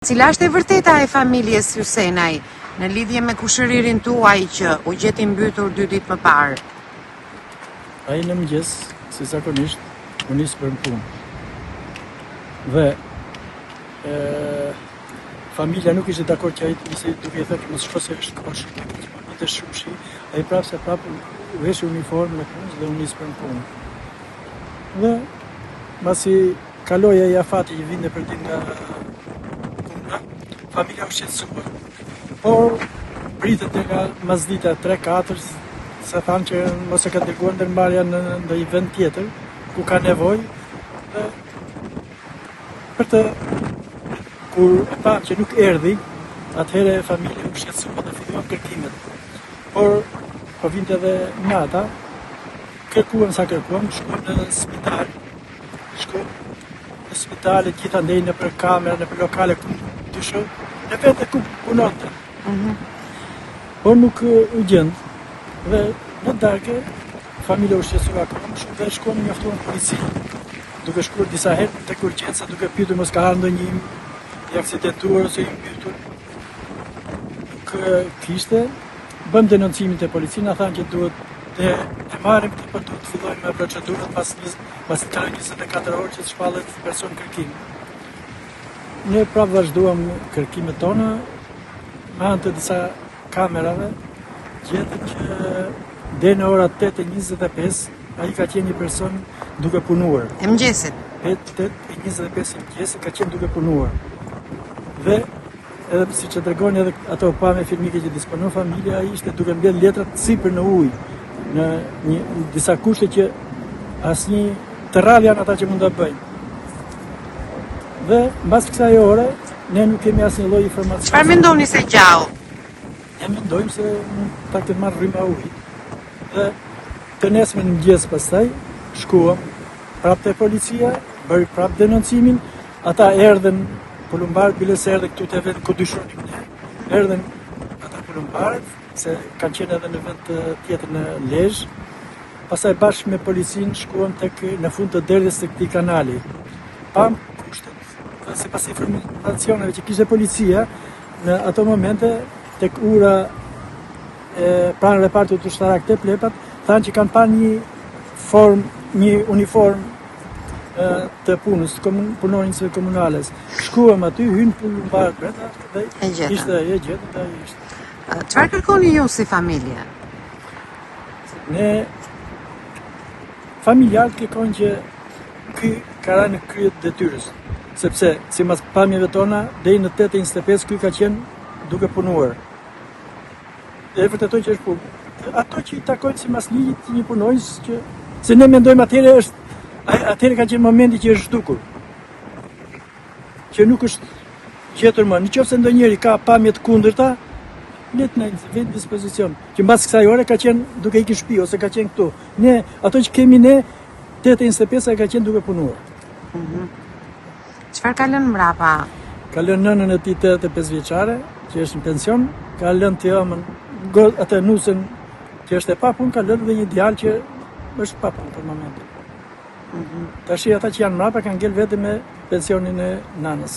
Cila është e vërteta e familjes Hysenaj në lidhje me kushëririn tuaj që u gjeti mbytur 2 ditë më parë? Ai në mëngjes, si zakonisht, u nis për punë. Dhe familja nuk ishte dakord që ai të ishte duke thënë mos shko se është kosh, të shumshi. Ai prapë u vesh uniformë në punë dhe u nis për punë. Dhe pasi kaloi ai afati që vinte për ditë nga familja u shqetësua, por pritet nga masdita 3-4 se thanë që mos e ka dërguar ndërmarrja në ndonjë vend tjetër ku ka nevojë dhe për të kur e pa që nuk erdhi, atëherë familja u shqetësua dhe filluan kërkimet. Por po vinte edhe nata, kërkuan sa kërkuan, shkuan në spital. Shkuan në spitale, gjithandej nëpër kamera, nëpër lokale ku dyshoj, në vete ku punonte. Por nuk u gjend. Dhe në darkë, familja u shqetësua akoma shumë dhe shkuan njoftuan policinë. Duke shkuar disa herë tek urgjenca, duke pyetur mos ka ndonjë i aksidentuar ose i mbytur. Nuk kishte. Bëm denoncimin te policia, na thanë që duhet të marrim këtë, por duhet të fillojmë me procedurën pas 24 orë që të shpallet person kërkim. Ne prapë vazhduam kërkimet tona, me anë të disa kamerave, gjetëm që deri në ora 8:25 ai ka qenë një person duke punuar. E mëngjesit? 8:25 e mëngjesit ka qenë duke punuar. Dhe edhe siç e tregojnë edhe ato pamje filmike që disponon familja, ai ishte duke mbledh letrat sipër në ujë, në disa kushte që asnjë të rrallë janë ata që mund ta bëjnë. Dhe mbas kësaj ore, ne nuk kemi asnjë lloj informacioni. Çfarë mendoni se gjallë? Ne mendojmë se ta këtë marrë rryma ujit. Dhe të nesme në mëngjes pastaj, shkuam prapë te policia, bëri prapë denoncimin, ata erdhen polumbarët, bile se erdhe këtu te vend ku dyshonim ne. Erdhen ata polumbarët, se kanë qenë edhe në vend tjetër në Lezhë. Pastaj bashkë me policinë shkuam në fund të derdhjes të këtij kanali. Pam kushtet, sipas informacioneve që kishte policia në ato momente tek ura pranë repartit ushtarak te Plepat, thanë që kanë parë një uniform të punës, punonjësve komunales. Shkuam aty, hynë polumbarët brenda dhe ishte e gjetën. Çfarë kërkoni ju si familje? Ne familjarët kërkojnë që ky ka rënë në krye të detyrës, sepse sipas pamjeve tona deri në 8:25 ky ka qenë duke punuar. E vërtetojnë që është punë. Ato që i takojnë sipas ligjit një punonjës që se ne mendojmë atëherë ka qenë momenti që është zhdukur. Që nuk është gjetur më. Nëse ndonjëri ka pamje të kundërta, le të na vënë dispozicion. Që mbas kësaj ore ka qenë duke ikë në shtëpi ose ka qenë këtu. Ne ato që kemi ne 8:25 ka qenë duke punuar. Çfarë ka lënë mbrapa? Ka lënë nënën e tij 85 vjeçare, që është në pension, ka lënë të ëmën atë nusën që është e papunë, ka lënë dhe një djalë që është papunë për momentin. Tashi ata që janë mbrapa kanë ngel vetëm me pensionin e nanës.